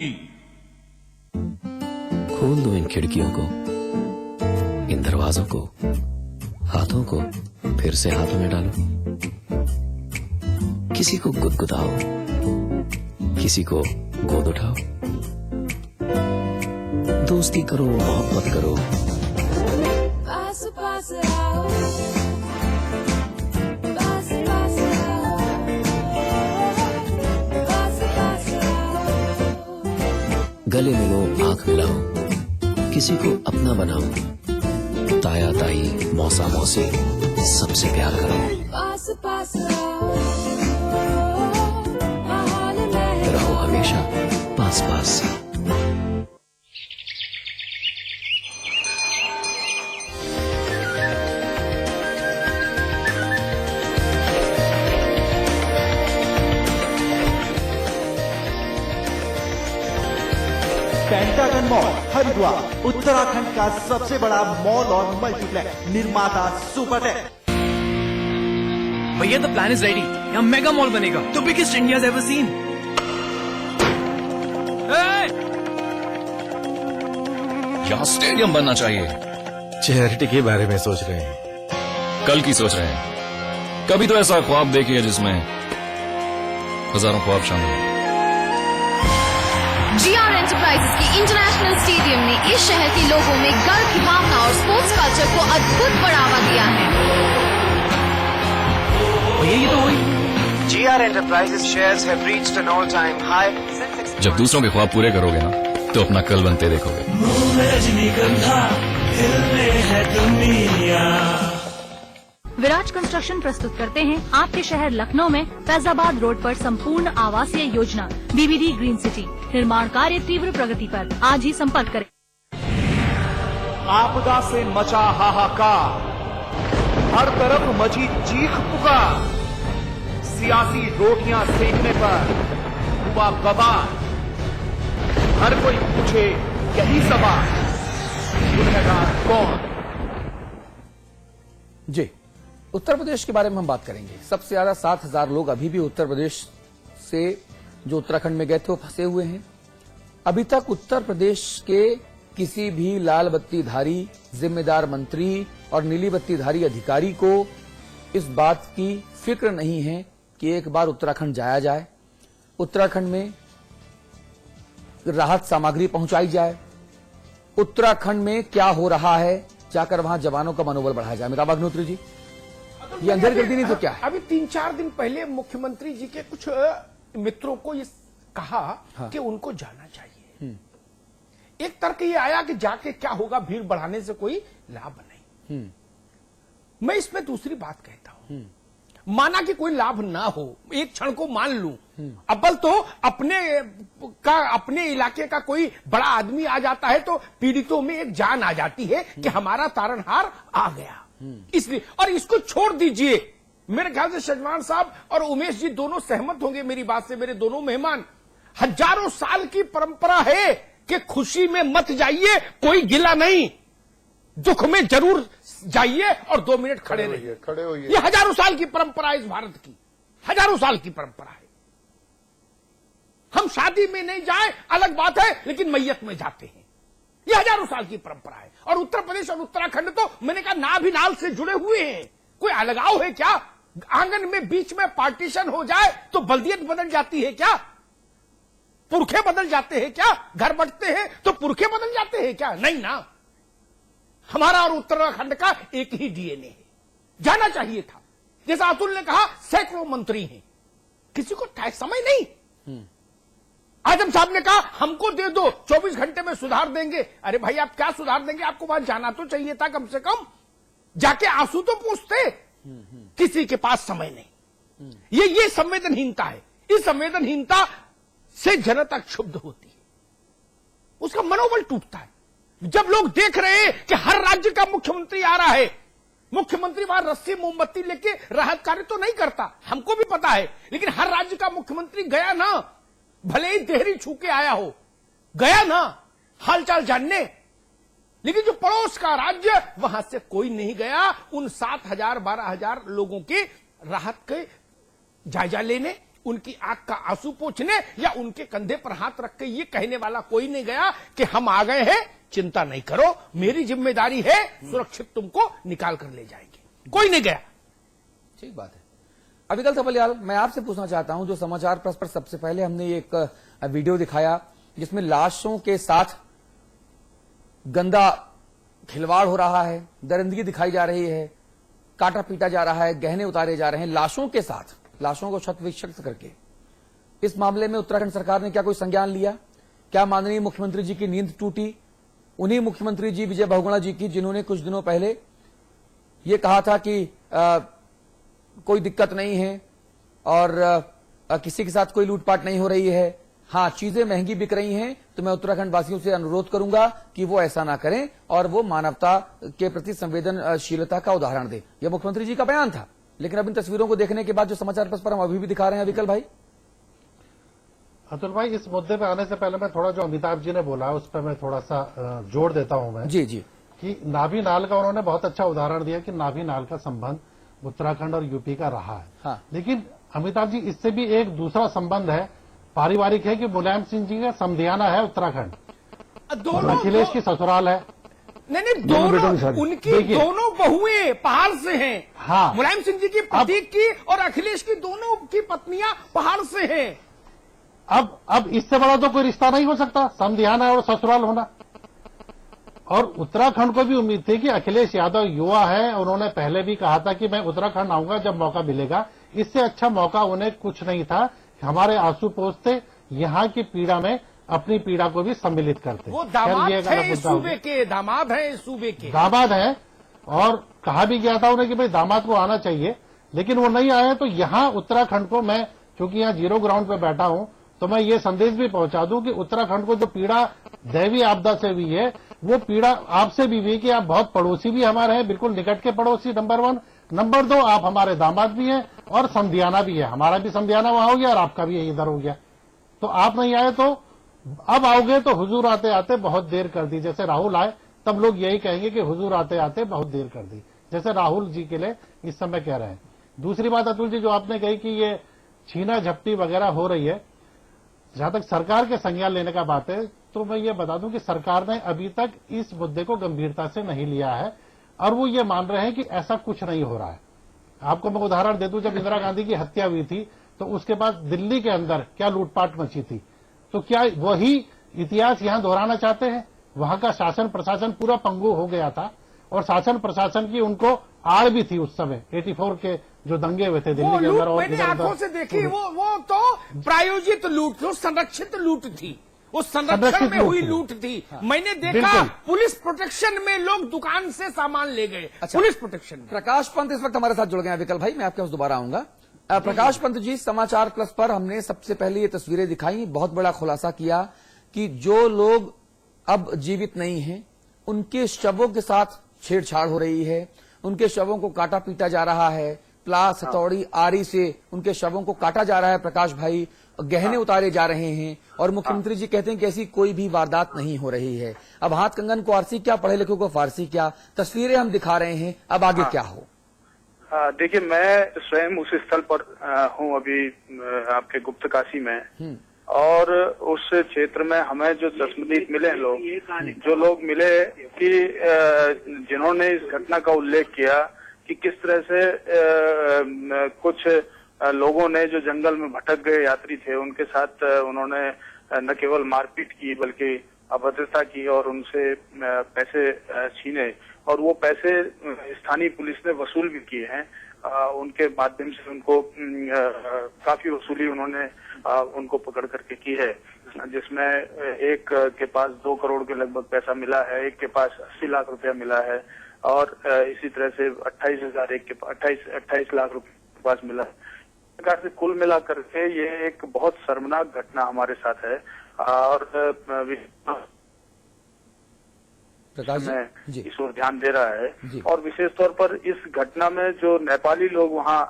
खोल दो इन खिड़कियों को, इन दरवाजों को, हाथों को फिर से हाथों में डालो। किसी को गुदगुदाओ, किसी को गोद उठाओ। दोस्ती करो, मोहब्बत करो। पास पास आओ, पास पास आओ, पास पास आओ। गले मिलो, आंख मिलाओ, किसी को अपना बनाओ। ताया ताई, मौसा मौसी, सबसे प्यार करो। पास पास आओ, माहौल में रहो हमेशा पास पास। पेंटागन मॉल हरिद्वार उत्तराखंड का सबसे बड़ा मॉल और मल्टीप्लेक्स निर्माता सुपरटेक। भैया द प्लान इज रेडी। यहाँ मेगा मॉल बनेगा, the biggest India ever seen. यहाँ स्टेडियम बनना चाहिए। चैरिटी के बारे में सोच रहे हैं? कल की सोच रहे हैं। कभी तो ऐसा ख्वाब देखिए जिसमें हजारों ख्वाब शामिल हैं। GR एंटरप्राइजेस की इंटरनेशनल स्टेडियम ने इस शहर के लोगों में गर्व की भावना और स्पोर्ट्स कल्चर को अद्भुत बढ़ावा दिया है। भैया ये तो हुई। GR Enterprises shares have reached an all-time high. जब दूसरों के ख्वाब पूरे करोगे ना, तो अपना कल बनते देखोगे। विराज कंस्ट्रक्शन प्रस्तुत करते हैं आपके शहर लखनऊ में फैजाबाद रोड पर संपूर्ण आवासीय योजना BBD ग्रीन सिटी। निर्माण कार्य तीव्र प्रगति पर। आज ही संपर्क करें। आपदा से मचा हाहाकार, हर तरफ मची चीख पुकार, सियासी रोटियां सेकने पर हुआ बवाल। हर कोई पूछे यही सवाल, गुनहगार कौन? जी, उत्तर प्रदेश के बारे में हम बात करेंगे। सबसे ज्यादा 7,000 लोग अभी भी उत्तर प्रदेश से जो उत्तराखंड में गए थे वो फंसे हुए हैं। अभी तक उत्तर प्रदेश के किसी भी लाल बत्तीधारी जिम्मेदार मंत्री और नीली बत्तीधारी अधिकारी को इस बात की फिक्र नहीं है कि एक बार उत्तराखंड जाया जाए, उत्तराखंड में राहत सामग्री पहुंचाई जाए, उत्तराखंड में क्या हो रहा है जाकर वहां जवानों का मनोबल बढ़ाया जाए। अमिताभ अग्निहोत्री जी, ये अंधेर गर्दी नहीं तो क्या है? अभी 3-4 दिन पहले मुख्यमंत्री जी के कुछ मित्रों को ये कहा कि उनको जाना चाहिए। एक तर्क ये आया कि जाके क्या होगा, भीड़ बढ़ाने से कोई लाभ नहीं। मैं इसमें दूसरी बात कहता हूं, माना कि कोई लाभ ना हो, एक क्षण को मान लूं, अव्वल तो अपने इलाके का कोई बड़ा आदमी आ जाता है तो पीड़ितों में एक जान आ जाती है कि हमारा तारनहार आ गया। इसलिए, और इसको छोड़ दीजिए, मेरे ख्याल से शजवान साहब और उमेश जी दोनों सहमत होंगे मेरी बात से, मेरे दोनों मेहमान। हजारों साल की परंपरा है कि खुशी में मत जाइए, कोई गिला नहीं, दुख में जरूर जाइए और 2 मिनट खड़े रहिए। ये हजारों साल की परंपरा है इस भारत की, हजारों साल की परंपरा है। हम शादी में नहीं जाए अलग बात है, लेकिन मैयत में जाते हैं। ये हजारों साल की परंपरा है। और उत्तर प्रदेश और उत्तराखंड तो मैंने कहा नाभ ही नाल से जुड़े हुए हैं। कोई अलगाव है क्या? आंगन में बीच में पार्टीशन हो जाए तो बल्दियत बदल जाती है क्या? पुरखे बदल जाते हैं क्या? घर बंटते हैं तो पुरखे बदल जाते हैं क्या? नहीं ना। हमारा और उत्तराखंड का एक ही DNA है। जाना चाहिए था। जैसा अतुल ने कहा, सैकड़ों मंत्री हैं, किसी को समय नहीं। आजम साहब ने कहा हमको दे दो, 24 घंटे में सुधार देंगे। अरे भाई, आप क्या सुधार देंगे? आपको वहां जाना तो चाहिए था, कम से कम जाके आंसू तो पूछते। किसी के पास समय नहीं। ये संवेदनहीनता है। इस संवेदनहीनता से जनता क्षुब्ध होती है, उसका मनोबल टूटता है। जब लोग देख रहे हैं कि हर राज्य का मुख्यमंत्री आ रहा है, मुख्यमंत्री वहां रस्सी मोमबत्ती लेके राहत कार्य तो नहीं करता, हमको भी पता है, लेकिन हर राज्य का मुख्यमंत्री गया ना, भले ही देहरी छू के आया हो, गया ना हालचाल जानने। लेकिन जो पड़ोस का राज्य, वहां से कोई नहीं गया उन 7,000-12,000 लोगों के राहत के जायजा लेने, उनकी आंख का आंसू पोंछने या उनके कंधे पर हाथ रख के ये कहने वाला कोई नहीं गया कि हम आ गए हैं, चिंता नहीं करो, मेरी जिम्मेदारी है, सुरक्षित तुमको निकाल कर ले जाएंगे। कोई नहीं गया। ठीक बात है। अविकल थपलियाल, मैं आपसे पूछना चाहता हूं, जो समाचार प्रेस पर सबसे पहले हमने एक वीडियो दिखाया जिसमें लाशों के साथ गंदा खिलवाड़ हो रहा है, दरिंदगी दिखाई जा रही है, काटा पीटा जा रहा है, गहने उतारे जा रहे हैं लाशों के साथ, लाशों को क्षत विक्षत करके। इस मामले में उत्तराखंड सरकार ने क्या कोई संज्ञान लिया? क्या माननीय मुख्यमंत्री जी की नींद टूटी? उन्हीं मुख्यमंत्री जी विजय बहुगुणा जी की जिन्होंने कुछ दिनों पहले ये कहा था कि कोई दिक्कत नहीं है और किसी के साथ कोई लूटपाट नहीं हो रही है, हाँ चीजें महंगी बिक रही हैं, तो मैं उत्तराखंड वासियों से अनुरोध करूंगा कि वो ऐसा ना करें और वो मानवता के प्रति संवेदनशीलता का उदाहरण दें। यह मुख्यमंत्री जी का बयान था, लेकिन अब इन तस्वीरों को देखने के बाद जो समाचार पत्र पर हम अभी भी दिखा रहे हैं अविकल भाई। अतुल भाई, इस मुद्दे पे आने से पहले मैं थोड़ा जो अमिताभ जी ने बोला उस पर मैं थोड़ा सा जोड़ देता हूं मैं। जी जी। कि नाभी नाल का उन्होंने बहुत अच्छा उदाहरण दिया कि नाभी नाल का संबंध उत्तराखंड और यूपी का रहा है। हाँ। लेकिन अमिताभ जी, इससे भी एक दूसरा संबंध है, पारिवारिक है, कि मुलायम सिंह जी का समधियाना है उत्तराखंड, अखिलेश की ससुराल है। नहीं, दोनों उनकी दोनों बहुएं पहाड़ से हैं। हाँ, मुलायम सिंह जी की प्रतीक की और अखिलेश की दोनों की पत्नियां पहाड़ से हैं। अब इससे बड़ा तो कोई रिश्ता नहीं हो सकता, समधियाना और ससुराल होना। और उत्तराखंड को भी उम्मीद थी कि अखिलेश यादव युवा है, उन्होंने पहले भी कहा था कि मैं उत्तराखंड आऊंगा जब मौका मिलेगा। इससे अच्छा मौका उन्हें कुछ नहीं था, हमारे आंसू पोंछते, यहाँ की पीड़ा में अपनी पीड़ा को भी सम्मिलित करते। वो दामाद है सूबे के, दामाद है सूबे के, दामाद है। और कहा भी गया था उन्हें कि भाई दामाद को आना चाहिए, लेकिन वो नहीं आए। तो यहाँ उत्तराखंड को मैं, क्योंकि यहाँ जीरो ग्राउंड पे बैठा हूँ, तो मैं ये संदेश भी पहुंचा दूं कि उत्तराखंड को जो पीड़ा दैवी आपदा से भी है, वो पीड़ा आपसे भी हुई कि आप बहुत पड़ोसी भी हमारे हैं, बिल्कुल निकट के पड़ोसी, नंबर 1। नंबर 2, आप हमारे दामाद भी हैं और समधियाना भी है। हमारा भी समधियाना वहां हो गया और आपका भी इधर हो गया। तो आप नहीं आए, तो अब आओगे तो हुजूर आते आते बहुत देर कर दी। जैसे राहुल आए तब लोग यही कहेंगे कि हुजूर आते आते बहुत देर कर दी, जैसे राहुल जी के लिए इस समय कह रहे हैं। दूसरी बात अतुल जी, जो आपने कही कि ये छीना झपटी वगैरह हो रही है, जहां तक सरकार के संज्ञान लेने का बात है, तो मैं ये बता दूं कि सरकार ने अभी तक इस मुद्दे को गंभीरता से नहीं लिया है और वो ये मान रहे हैं कि ऐसा कुछ नहीं हो रहा है। आपको मैं उदाहरण दे दूं, जब इंदिरा गांधी की हत्या हुई थी तो उसके बाद दिल्ली के अंदर क्या लूटपाट मची थी, तो क्या वही इतिहास यहां दोहराना चाहते हैं? वहां का शासन प्रशासन पूरा पंगु हो गया था और शासन प्रशासन की उनको आड़ भी थी उस समय 84 के जो दंगे हुए थे दिल्ली के अंदर। और मैंने आंखों से देखी, वो तो प्रायोजित लूट थी, संरक्षित लूट थी, उस संरक्षण में हुई लूट थी। मैंने देखा पुलिस प्रोटेक्शन में लोग दुकान से सामान ले गए। अच्छा, पुलिस प्रोटेक्शन में। प्रकाश पंत इस वक्त हमारे साथ जुड़ गए हैं। विकल भाई, मैं आपके पास दोबारा आऊंगा। प्रकाश पंत जी, समाचार प्लस पर हमने सबसे पहले ये तस्वीरें दिखाई, बहुत बड़ा खुलासा किया कि जो लोग अब जीवित नहीं हैं उनके शवों के साथ छेड़छाड़ हो रही है, उनके शवों को काटा पीटा जा रहा है, प्लास, हथौड़ी, आरी से उनके शवों को काटा जा रहा है। प्रकाश भाई, गहने उतारे जा रहे हैं और मुख्यमंत्री जी कहते हैं कि ऐसी कोई भी वारदात नहीं हो रही है। अब हाथ कंगन को आरसी क्या, पढ़े लिखे को फारसी क्या, तस्वीरें हम दिखा रहे हैं, अब आगे क्या हो? देखिए, मैं स्वयं उस स्थल पर हूँ अभी आपके गुप्तकाशी में, और उस क्षेत्र में हमें जो दशमदीप मिले लोग, जो लोग मिले कि जिन्होंने इस घटना का उल्लेख किया कि किस तरह से कुछ लोगों ने जो जंगल में भटक गए यात्री थे उनके साथ उन्होंने न केवल मारपीट की बल्कि अभद्रता की और उनसे पैसे छीने, और वो पैसे स्थानीय पुलिस ने वसूल भी किए हैं। उनके माध्यम से उनको काफी वसूली उन्होंने उनको पकड़ करके की है, जिसमें एक के पास 2 करोड़ के लगभग पैसा मिला है, एक के पास 80 लाख रुपया मिला है, और इसी तरह से 28 लाख रुपए के पास मिला है। इस प्रकार से कुल मिलाकर के ये एक बहुत शर्मनाक घटना हमारे साथ है। और में इस ओर ध्यान दे रहा है, और विशेष तौर पर इस घटना में जो नेपाली लोग वहाँ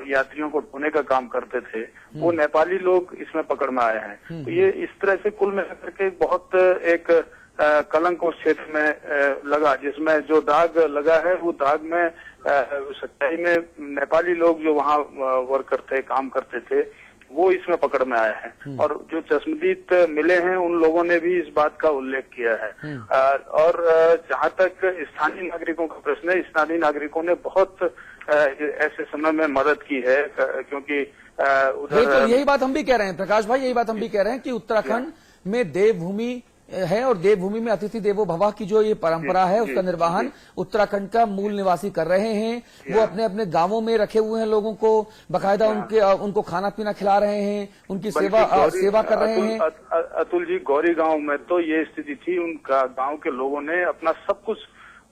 यात्रियों को ढोने का काम करते थे, वो नेपाली लोग इसमें पकड़ में आए हैं। तो ये इस तरह से कुल मिलाकर के बहुत एक कलंक उस क्षेत्र में लगा, जिसमें जो दाग लगा है वो दाग में सच्चाई में नेपाली लोग जो वहाँ वर्कर थे, काम करते थे, वो इसमें पकड़ में आए हैं। और जो चश्मदीद मिले हैं उन लोगों ने भी इस बात का उल्लेख किया है। और जहाँ तक स्थानीय नागरिकों का प्रश्न है, स्थानीय नागरिकों ने बहुत ऐसे समय में मदद की है, क्योंकि उधर यही बात हम भी कह रहे हैं प्रकाश भाई, यही बात हम भी कह रहे हैं कि उत्तराखंड में देवभूमि है और देवभूमि में अतिथि देवो भव की जो ये परंपरा है उसका निर्वहन उत्तराखंड का मूल निवासी कर रहे हैं। वो अपने अपने गांवों में रखे हुए हैं लोगों को, बकायदा उनको खाना पीना खिला रहे हैं, उनकी सेवा कर रहे हैं। अतुल जी, गौरी गांव में तो ये स्थिति थी, उनका गांव के लोगों ने अपना सब कुछ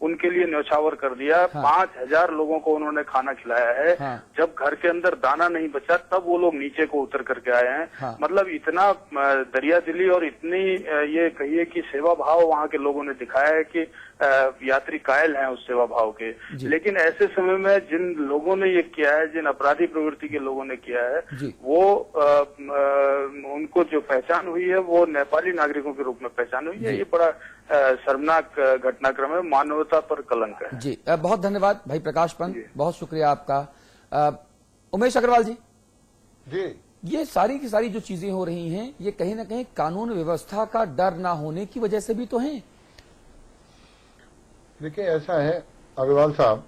उनके लिए न्यौछावर कर दिया। 5000 लोगों को उन्होंने खाना खिलाया है। जब घर के अंदर दाना नहीं बचा तब वो लोग नीचे को उतर करके आए हैं। मतलब इतना दरिया दिली और इतनी ये कहिए कि सेवा भाव वहाँ के लोगों ने दिखाया है कि यात्री कायल हैं उस सेवा भाव के। लेकिन ऐसे समय में जिन लोगों ने ये किया है, जिन अपराधी प्रवृत्ति के लोगों ने किया है, वो उनको जो पहचान हुई है वो नेपाली नागरिकों के रूप में पहचान हुई है। ये बड़ा शर्मनाक घटनाक्रम है, मानवता पर कलंक है। जी बहुत धन्यवाद भाई प्रकाश पंत, बहुत शुक्रिया आपका। उमेश अग्रवाल जी, ये सारी की सारी जो चीजें हो रही हैं ये कहीं ना कहीं कानून व्यवस्था का डर ना होने की वजह से भी तो है। देखिए ऐसा है अग्रवाल साहब,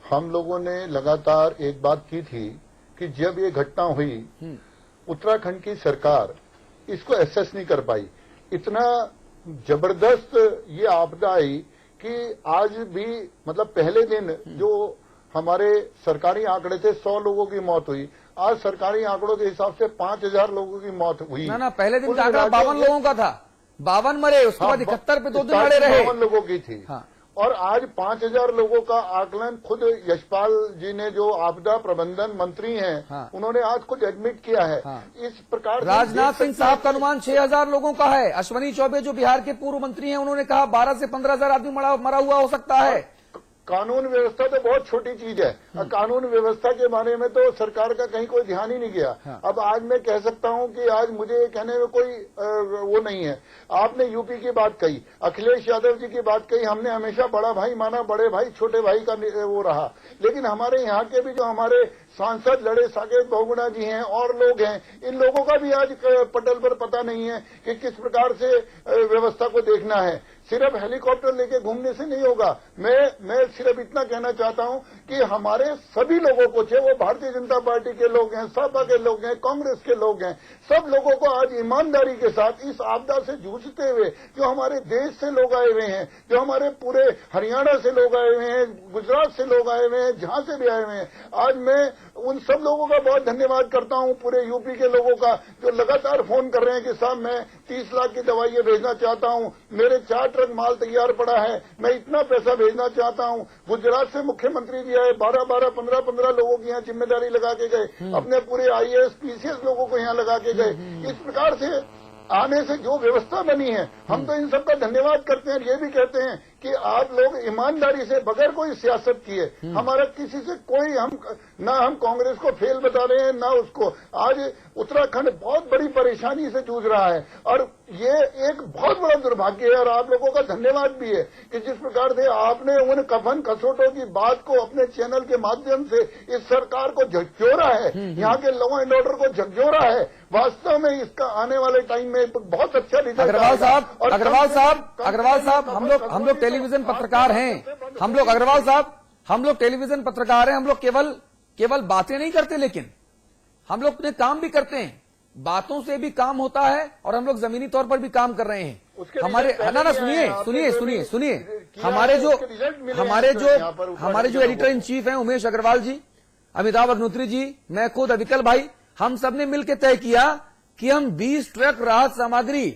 हम लोगों ने लगातार एक बात की थी कि जब ये घटना हुई उत्तराखंड की सरकार इसको एसेस नहीं कर पाई। इतना जबरदस्त ये आपदा आई कि आज भी मतलब पहले दिन जो हमारे सरकारी आंकड़े थे 100 लोगों की मौत हुई, आज सरकारी आंकड़ों के हिसाब से 5000 लोगों की मौत हुई। ना पहले दिन का आंकड़ा 52 लोगों का था, 52 मरे, उसके बाद 71 पे 2 दिन मरे रहे। 52 लोगों की थी। और आज 5000 लोगों का आकलन खुद यशपाल जी ने जो आपदा प्रबंधन मंत्री हैं उन्होंने आज खुद एडमिट किया है। इस प्रकार राजनाथ सिंह साहब का अनुमान 6000 लोगों का है। अश्वनी चौबे जो बिहार के पूर्व मंत्री हैं उन्होंने कहा 12 से 15,000 आदमी मरा हुआ हो सकता है। कानून व्यवस्था तो बहुत छोटी चीज है। कानून व्यवस्था के बारे में तो सरकार का कहीं कोई ध्यान ही नहीं गया। अब आज मैं कह सकता हूं कि आज मुझे कहने में कोई वो नहीं है। आपने यूपी की बात कही, अखिलेश यादव जी की बात कही, हमने हमेशा बड़ा भाई माना, बड़े भाई छोटे भाई का वो रहा। लेकिन हमारे यहाँ के भी जो हमारे सांसद लड़े साकेत बहुगुणा जी हैं और लोग हैं, इन लोगों का भी आज पटल पर पता नहीं है कि किस प्रकार से व्यवस्था को देखना है। सिर्फ हेलीकॉप्टर लेके घूमने से नहीं होगा। मैं सिर्फ इतना कहना चाहता हूं कि हमारे सभी लोगों को, चाहे वो भारतीय जनता पार्टी के लोग हैं, सपा के लोग हैं, कांग्रेस के लोग हैं, सब लोगों को आज ईमानदारी के साथ इस आपदा से जूझते हुए, जो हमारे देश से लोग आए हुए हैं, जो हमारे पूरे हरियाणा से लोग आए हुए हैं, गुजरात से लोग आए हुए हैं, जहां से भी आए हुए हैं, आज मैं उन सब लोगों का बहुत धन्यवाद करता हूं। पूरे यूपी के लोगों का जो लगातार फोन कर रहे हैं कि साहब मैं 30 लाख की दवाइयां भेजना चाहता हूं, मेरे 4 ट्रक माल तैयार पड़ा है, मैं इतना पैसा भेजना चाहता हूं। गुजरात से मुख्यमंत्री जी आए, 12-12, 15-15 लोगों की यहाँ जिम्मेदारी लगा के गए, अपने पूरे IAS PCS लोगों को यहाँ लगा के गए। इस प्रकार से आने से जो व्यवस्था बनी है, हम तो इन सबका धन्यवाद करते हैं। ये भी कहते हैं कि आप लोग ईमानदारी से बगैर कोई सियासत किए, हमारा किसी से कोई हम कांग्रेस को फेल बता रहे हैं ना उसको। आज उत्तराखंड बहुत बड़ी परेशानी से जूझ रहा है और ये एक बहुत बड़ा दुर्भाग्य है। और आप लोगों का धन्यवाद भी है कि जिस प्रकार से आपने उन कफन खसोटों की बात को अपने चैनल के माध्यम से इस सरकार को झकझोरा है, यहाँ के लॉ एंड ऑर्डर को झकझोरा है। वास्तव में इसका आने वाले टाइम में बहुत अच्छा रिजल्ट। अग्रवाल साहब, हम लोग टेलीविजन पत्रकार हैं, हम लोग अग्रवाल साहब, हम लोग टेलीविजन पत्रकार हैं। हम लोग केवल बातें नहीं करते, लेकिन हम लोग अपने काम भी करते हैं। बातों से भी काम होता है और हम लोग जमीनी तौर पर भी काम कर रहे हैं। हमारे सुनिए हमारे जो एडिटर इन चीफ हैं उमेश अग्रवाल जी, अमिताभ अग्निहोत्री जी, मैं खुद अविकल भाई, हम सबने मिलकर तय किया कि हम 20 ट्रक राहत सामग्री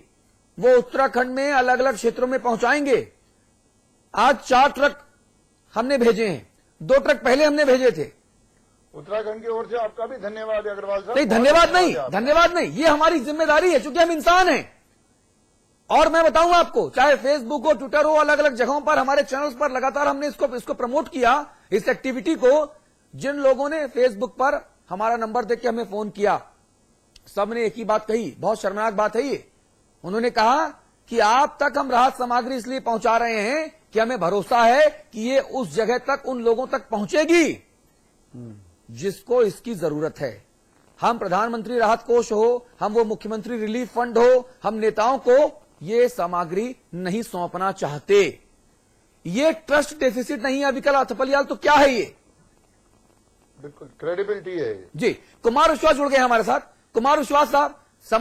वो उत्तराखंड में अलग अलग क्षेत्रों में पहुंचाएंगे। आज 4 ट्रक हमने भेजे हैं, 2 ट्रक पहले हमने भेजे थे। उत्तराखंड की ओर से आपका भी धन्यवाद है अग्रवाल साहब। नहीं, धन्यवाद नहीं, ये हमारी जिम्मेदारी है, क्योंकि हम इंसान हैं। और मैं बताऊं आपको, चाहे फेसबुक हो, ट्विटर हो, अलग अलग जगहों पर हमारे चैनल्स पर लगातार हमने इसको प्रमोट किया, इस एक्टिविटी को। जिन लोगों ने फेसबुक पर हमारा नंबर देख के हमें फोन किया, सबने एक ही बात कही, बहुत शर्मनाक बात है ये। उन्होंने कहा कि आप तक हम राहत सामग्री इसलिए पहुंचा रहे हैं कि हमें भरोसा है कि ये उस जगह तक, उन लोगों तक पहुंचेगी जिसको इसकी जरूरत है। हम प्रधानमंत्री राहत कोष हो, हम वो मुख्यमंत्री रिलीफ फंड हो, हम नेताओं को ये सामग्री नहीं सौंपना चाहते। ये ट्रस्ट डेफिसिट नहीं है अविकल अथपलियाल, तो क्या है ये? बिल्कुल क्रेडिबिलिटी है जी। कुमार विश्वास जुड़ गए हमारे साथ। कुमार विश्वास साहब, समाचार